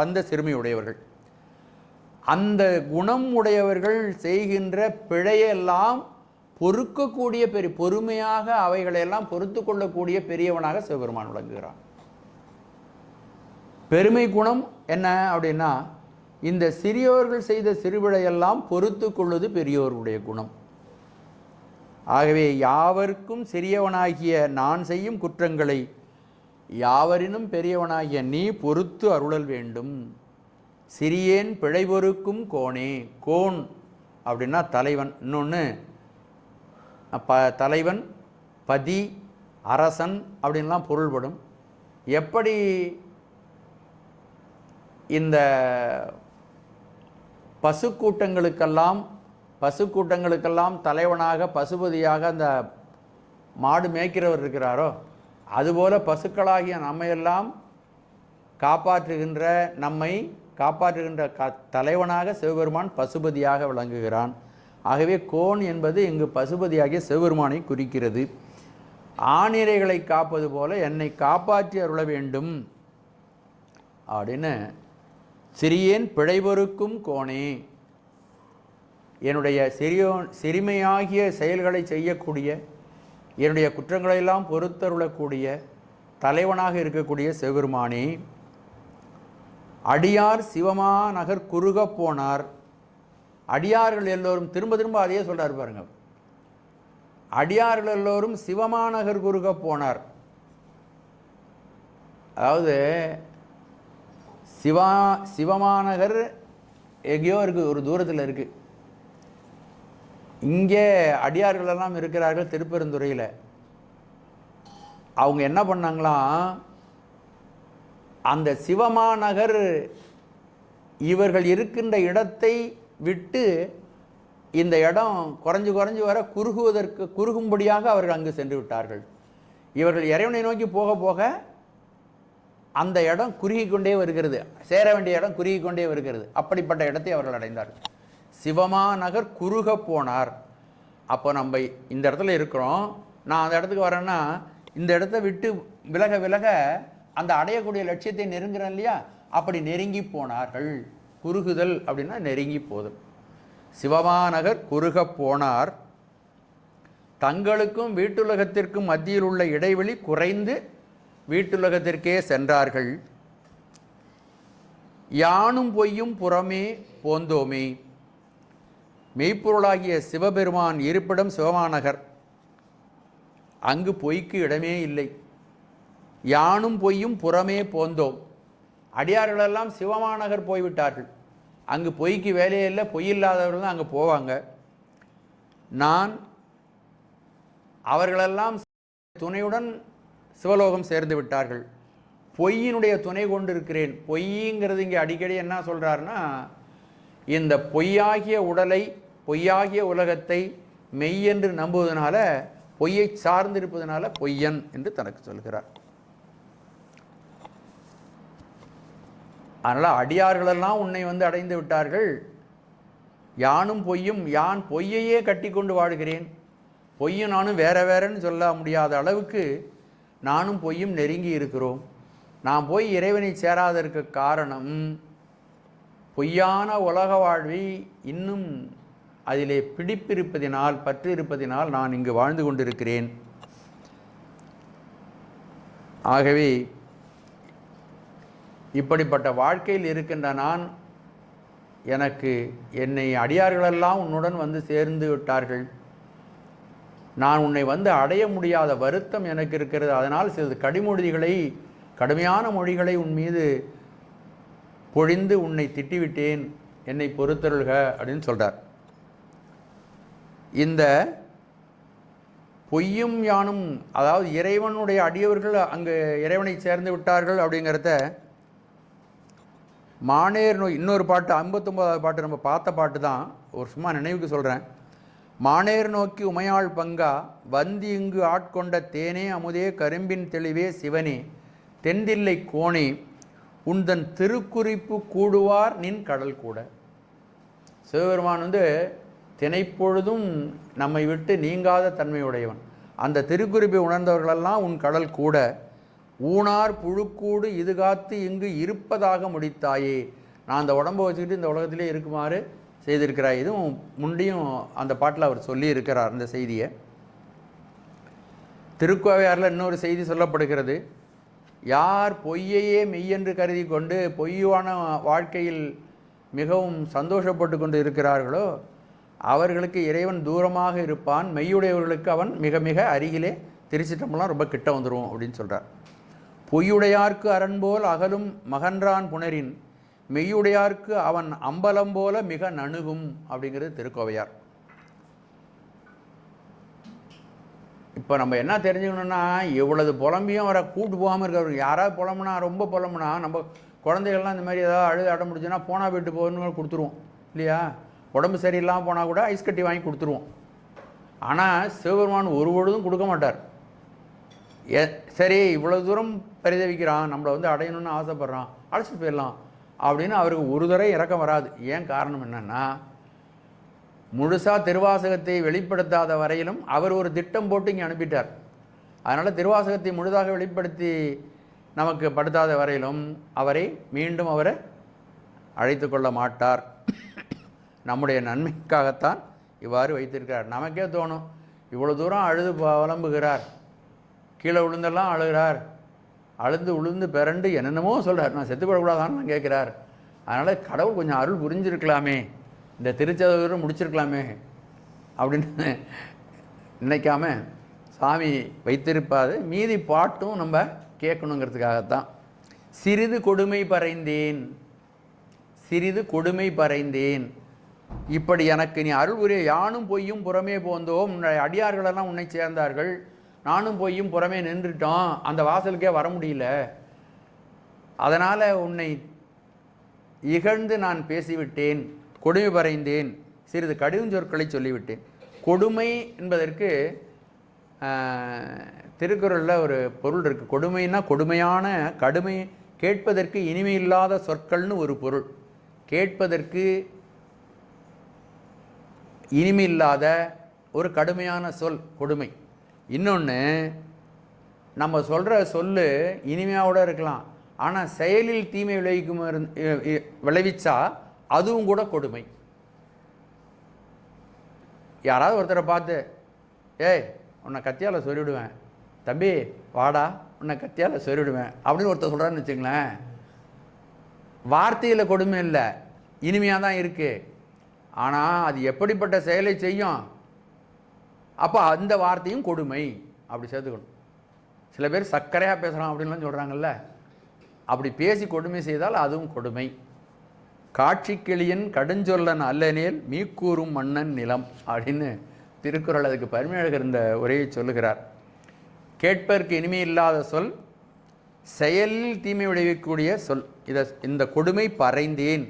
[SPEAKER 1] அந்த சிறுமையுடையவர்கள். அந்த குணம் உடையவர்கள் செய்கின்ற பிழையெல்லாம் பொறுக்கக்கூடிய பொறுமையாக அவைகளையெல்லாம் பொறுத்து கொள்ளக்கூடிய பெரியவனாக சிவபெருமான் விளங்குகிறான். பெருமை குணம் என்ன அப்படின்னா, இந்த சிறியோர்கள் செய்த சிறுபிழையெல்லாம் பொறுத்து கொள்வது பெரியோருடைய குணம். ஆகவே யாவருக்கும் சிறியவனாகிய நான் செய்யும் குற்றங்களை யாவரினும் பெரியவனாகிய நீ பொறுத்து அருளல் வேண்டும். சிறியேன் பிழை பொறுக்கும் கோனே. கோன் அப்படின்னா தலைவன். இன்னொன்று தலைவன், பதி, அரசன் அப்படின்லாம் பொருள்படும். எப்படி இந்த பசுக்கூட்டங்களுக்கெல்லாம் தலைவனாக பசுபதியாக அந்த மாடு மேய்க்கிறவர் இருக்கிறாரோ, அதுபோல பசுக்களாகிய நம்மையெல்லாம் நம்மை காப்பாற்றுகின்ற தலைவனாக சிவபெருமான் பசுபதியாக விளங்குகிறான். ஆகவே கோன் என்பது இங்கு பசுபதியாகிய சிவபெருமானை குறிக்கிறது. ஆணிரைகளை காப்பது போல என்னை காப்பாற்றி அருள வேண்டும் அப்படின்னு சிறியேன் பிழைபொறுக்கும் கோனே. என்னுடைய சிறுமையாகிய செயல்களை செய்யக்கூடிய, என்னுடைய குற்றங்களையெல்லாம் பொறுத்தருளக்கூடிய தலைவனாக இருக்கக்கூடிய சிவபெருமானே. அடியார் சிவமா நகர் குறுக போனார். அடியார்கள் எல்லோரும் திரும்ப திரும்ப அதையே சொல்றாரு பாருங்க. அடியார்கள் எல்லோரும் சிவமாநகர் குறுக போனார். அதாவது சிவமாநகர் எங்கேயோ இருக்கு, ஒரு தூரத்தில் இருக்கு. இங்கே அடியார்கள் எல்லாம் இருக்கிறார்கள் திருப்பெருந்துறையில். அவங்க என்ன பண்ணாங்களாம், அந்த சிவமாநகர் இவர்கள் இருக்கின்ற இடத்தை விட்டு இந்த இடம் குறைஞ்சு வர குறுகும்படியாக அவர்கள் அங்கு சென்று விட்டார்கள். இவர்கள் இறைவனை நோக்கி போக போக அந்த இடம் குறுகி கொண்டே வருகிறது, சேர வேண்டிய இடம் குறுகி கொண்டே வருகிறது. அப்படிப்பட்ட இடத்தை அவர்கள் அடைந்தார்கள். சிவமாநகர் குறுக போனார். அப்போ நம்ம இந்த இடத்துல இருக்கிறோம், நான் அந்த இடத்துக்கு வரேன்னா இந்த இடத்த விட்டு விலக விலக அந்த அடையக்கூடிய லட்சியத்தை நெருங்குறேன் இல்லையா, அப்படி நெருங்கி போனார்கள். குறுகுதல் அப்படின்னா நெருங்கி போதும். சிவமாநகர் குறுக போனார். தங்களுக்கும் வீட்டுலகத்திற்கும் மத்தியில் உள்ள இடைவெளி குறைந்து வீட்டுலகத்திற்கே சென்றார்கள். யானும் பொய்யும் புறமே போந்தோமே. மெய்ப்பொருளாகிய சிவபெருமான் இருப்பிடம் சிவமாநகர். அங்கு பொய்க்கு இடமே இல்லை. யானும் பொய்யும் புறமே போந்தோம். அடியார்களெல்லாம் சிவமாநகர் போய்விட்டார்கள். அங்கு பொய்க்கு வேலையே இல்லை. பொய் இல்லாதவர்கள் தான் அங்கே போவாங்க. நான் அவர்களெல்லாம் துணையுடன் சிவலோகம் சேர்ந்து விட்டார்கள். பொய்யினுடைய துணை கொண்டு இருக்கிறேன். பொய்ங்கிறது இங்கே அடிக்கடி என்ன சொல்கிறாருன்னா, இந்த பொய்யாகிய உடலை, பொய்யாகிய உலகத்தை மெய் என்று நம்புவதனால, பொய்யை சார்ந்திருப்பதனால பொய்யன் என்று தனக்கு சொல்கிறார். அதனால் அடியார்களெல்லாம் உன்னை வந்து அடைந்து விட்டார்கள். யானும் பொய்யும், யான் பொய்யையே கட்டி கொண்டு வாழ்கிறேன். பொய்யும் நானும் வேற வேறன்னு சொல்ல முடியாத அளவுக்கு நானும் பொய்யும் நெருங்கி இருக்கிறோம். நான் போய் இறைவனை சேராதற்கு காரணம் பொய்யான உலக வாழ்வை இன்னும் அதிலே பிடிப்பிருப்பதினால், பற்று இருப்பதினால் நான் இங்கு வாழ்ந்து கொண்டிருக்கிறேன். ஆகவே இப்படிப்பட்ட வாழ்க்கையில் இருக்கின்ற நான், எனக்கு என்னை அடியார்களெல்லாம் உன்னுடன் வந்து சேர்ந்து விட்டார்கள். நான் உன்னை வந்து அடைய முடியாத வருத்தம் எனக்கு இருக்கிறது. அதனால் சில கடிமொழிகளை, கடுமையான மொழிகளை உன் மீது பொழிந்து உன்னை திட்டிவிட்டேன், என்னை பொறுத்தருள்க அப்படின்னு சொல்கிறார். இந்த பொய்யும் யானும், அதாவது இறைவனுடைய அடியவர்கள் அங்கு இறைவனை சேர்ந்து விட்டார்கள் அப்படிங்கிறத மானேர் நோய், இன்னொரு பாட்டு 59வது பாட்டு நம்ம பார்த்த பாட்டு தான், ஒரு சும்மா நினைவுக்கு சொல்கிறேன். மானேர் நோக்கி உமையாள் பங்கா வந்தி இங்கு ஆட்கொண்ட தேனே அமுதே கரும்பின் தெளிவே சிவனே தென்தில்லை கோணே உந்தன் திருக்குறிப்பு கூடுவார் நின் கடல் கூட. சிவபெருமான் வந்து தினைப்பொழுதும் நம்மை விட்டு நீங்காத தன்மையுடையவன். அந்த திருக்குறிப்பை உணர்ந்தவர்களெல்லாம் உன் கடல் கூட. ஊனார் புழுக்கூடு இது காத்து இங்கு இருப்பதாக முடித்தாயே. நான் அந்த உடம்பை வச்சுக்கிட்டு இந்த உலகத்திலே இருக்குமாறு செய்திருக்கிறாய். இதுவும் முண்டியும் அந்த பாட்டில் அவர் சொல்லி இருக்கிறார் அந்த செய்தியை. திருக்கோவையாரில் இன்னொரு செய்தி சொல்லப்படுகிறது. யார் பொய்யையே மெய்யென்று கருதி கொண்டு பொய்யான வாழ்க்கையில் மிகவும் சந்தோஷப்பட்டு கொண்டு இருக்கிறார்களோ அவர்களுக்கு இறைவன் தூரமாக இருப்பான். மெய்யுடையவர்களுக்கு அவன் மிக மிக அருகிலே, திருச்சிட்டம்பலம் ரொம்ப கிட்ட வந்துடும் அப்படின்னு சொல்கிறார். பொய்யுடையார்க்கு அரண்போல் அகலும் மகன்றான் புணரின் மெய்யுடையார்க்கு அவன் அம்பலம் போல மிக நணுகும் அப்படிங்கிறது திருக்கோவையார். இப்போ நம்ம என்ன தெரிஞ்சுக்கணுன்னா, இவ்வளவு புலம்பியும் அவரை கூட்டு போகாமல் இருக்கிற, யாராவது புலம்புனா, ரொம்ப புலம்புனா, நம்ம குழந்தைகள்லாம் இந்த மாதிரி ஏதாவது அழுது அடம் முடிச்சுன்னா போனா வீட்டு போகணுன்னு கொடுத்துருவோம் இல்லையா? உடம்பு சரியில்லாமல் போனால் கூட ஐஸ் கட்டி வாங்கி கொடுத்துருவோம். ஆனால் சிவபெருமான் ஒரு பொழுதும் கொடுக்க மாட்டார். சரி இவ்வளோ தூரம் பரிதவிக்கிறான், நம்மளை வந்து அடையணும்னு ஆசைப்பட்றான், அழைச்சிட்டு போயிடலாம் அப்படின்னு அவருக்கு ஒரு தடவை இறக்கம் வராது. ஏன் காரணம் என்னென்னா, முழுசாக திருவாசகத்தை வெளிப்படுத்தாத வரையிலும் அவர் ஒரு திட்டம் போட்டு இங்கே அனுப்பிட்டார். அதனால் திருவாசகத்தை முழுதாக வெளிப்படுத்தி நமக்கு படுத்தாத வரையிலும் அவரை மீண்டும் அவரை அழைத்து கொள்ள மாட்டார். நம்முடைய நன்மைக்காகத்தான் இவ்வாறு வைத்திருக்கிறார். நமக்கே தோணும், இவ்வளோ தூரம் அழுது புலம்புகிறார், கீழே விழுந்தெல்லாம் அழுகிறார், அழுந்து உளுந்து பிறண்டு என்னென்னமோ சொல்கிறார், நான் செத்துப்படக்கூடாதான்னு கேட்குறார். அதனால் கடவுள் கொஞ்சம் அருள் புரிஞ்சிருக்கலாமே, இந்த திருச்சதவீரம் முடிச்சிருக்கலாமே அப்படின்னு நினைக்காம சாமி வைத்திருப்பாது. மீதி பாட்டும் நம்ம கேட்கணுங்கிறதுக்காகத்தான். சிறிது கொடுமை பறைந்தேன், சிறிது கொடுமை பறைந்தேன், இப்படி எனக்கு நீ அருள் புரிய. யானும் பொய்யும் புறமே போந்தோம், உன்னுடைய அடியார்களெல்லாம் உன்னை சேர்ந்தார்கள், நானும் பொய்யும் புறமே நின்றுட்டோம், அந்த வாசலுக்கே வர முடியல. அதனால் உன்னை இகழ்ந்து நான் பேசிவிட்டேன், கொடுமை பறைந்தேன், சிறிது கடுஞ்சொற்களை சொல்லிவிட்டேன். கொடுமை என்பதற்கு திருக்குறளில் ஒரு பொருள் இருக்குது. கொடுமைன்னா கொடுமையான, கடுமை, கேட்பதற்கு இனிமையில்லாத சொற்கள்னு ஒரு பொருள். கேட்பதற்கு இனிமையில்லாத ஒரு கடுமையான சொல் கொடுமை. இன்னொன்று, நம்ம சொல்கிற சொல்லு இனிமையோடு இருக்கலாம், ஆனால் செயலில் தீமை விளைவிச்சா அதுவும் கூட கொடுமை. யாராவது ஒருத்தரை பார்த்து ஏய் உன்னை கத்தியால் சொருவிடுவேன், தம்பி வாடா உன்னை கத்தியால் சொருவிடுவேன் அப்படின்னு ஒருத்தர் சொல்கிறான்னு வச்சுங்களேன். வார்த்தையில் கொடுமை இல்லை, இனிமையாக தான் இருக்குது. ஆனால் அது எப்படிப்பட்ட செயலை செய்யும்? அப்போ அந்த வார்த்தையும் கொடுமை அப்படி சேர்த்துக்கணும். சில பேர் சர்க்கரையாக பேசுகிறான் அப்படின்லாம் சொல்கிறாங்கல்ல, அப்படி பேசி கொடுமை செய்தால் அதுவும் கொடுமை. காட்சி கிளியன் கடுஞ்சொல்லன் அல்லனேல் மீக்கூறும் மன்னன் நிலம் அப்படின்னு திருக்குறள் அதுக்கு பரிமையழகர் இந்த உரையை சொல்லுகிறார். கேட்பதற்கு இனிமை இல்லாத சொல், செயலில் தீமை விளைவிக்கக்கூடிய சொல். இந்த கொடுமை பறைந்தேன்,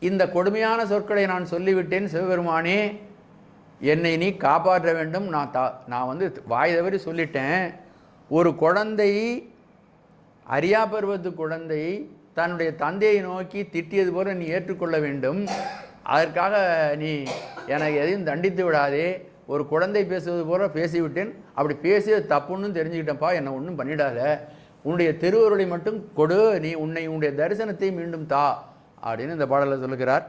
[SPEAKER 1] இந்த கொடுமையான சொற்களை நான் சொல்லிவிட்டேன் சிவபெருமானே, என்னை நீ காப்பாற்ற வேண்டும். நான் வந்து வாய் தவறி சொல்லிட்டேன். ஒரு குழந்தை, அரியா பருவத்து குழந்தை தன்னுடைய தந்தையை நோக்கி திட்டியது போல நீ ஏற்றுக்கொள்ள வேண்டும். அதற்காக நீ எனக்கு எதையும் தண்டித்து விடாதே. ஒரு குழந்தை பேசுவது போல பேசிவிட்டேன், அப்படி பேசியது தப்புன்னு தெரிஞ்சுக்கிட்டேன்ப்பா, என்னை ஒன்றும் பண்ணிடாத, உன்னுடைய திருவருளை மட்டும் கொடு, நீ உன்னுடைய தரிசனத்தை மீண்டும் தா அப்படின்னு இந்த பாடலில் சொல்லுகிறார்.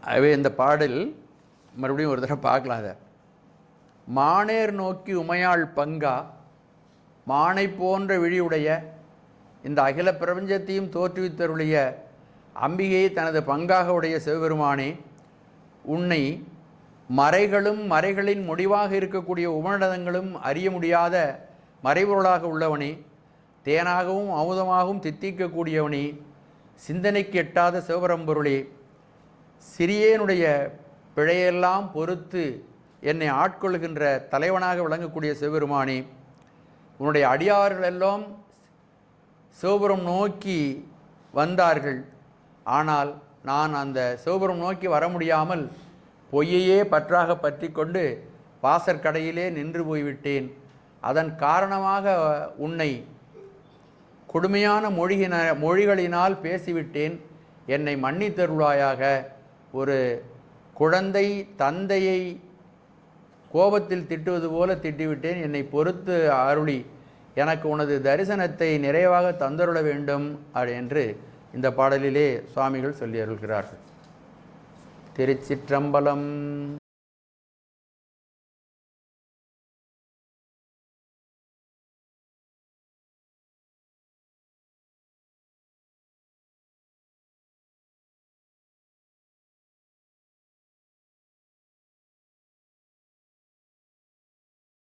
[SPEAKER 1] ஆகவே இந்த பாடல் மறுபடியும் ஒரு தடவை பார்க்கலாம். அதை மானேர் நோக்கி உமையாள் பங்கா, மானை போன்ற விழியுடைய இந்த அகில பிரபஞ்சத்தையும் தோற்றுவித்தருடைய அம்பிகையை தனது பங்காக உடைய சிவபெருமானே, உன்னை மறைகளும் மறைகளின் முடிவாக இருக்கக்கூடிய உபநிடதங்களும் அறிய முடியாத மறைபொருளாக உள்ளவனே, தேனாகவும் அமுதமாகவும் தித்திக்கக்கூடியவனே, சிந்தனைக்கு எட்டாத சிவபரம்பொருளே, சிறியேனுடைய பிழையெல்லாம் பொறுத்து என்னை ஆட்கொள்கின்ற தலைவனாக விளங்கக்கூடிய சிவபெருமானே, உன்னுடைய அடியார்கள் எல்லாம் சிவபுரம் நோக்கி வந்தார்கள். ஆனால் நான் அந்த சிவபுரம் நோக்கி வர முடியாமல் பொய்யையே பற்றாக பற்றி கொண்டு வாசற்கடையிலே நின்று போய்விட்டேன். அதன் காரணமாக உன்னை கொடுமையான மொழிகளினால் பேசிவிட்டேன். என்னை மன்னித்தருளாயாக. ஒரு குழந்தை தந்தையை கோபத்தில் திட்டுவது போல திட்டிவிட்டேன். என்னை பொறுத்து அருளி எனக்கு உனது தரிசனத்தை நிறைவாக தந்தருள வேண்டும் என்று இந்த பாடலிலே சுவாமிகள் சொல்லி அருள்கிறார்கள். திருச்சிற்றம்பலம்.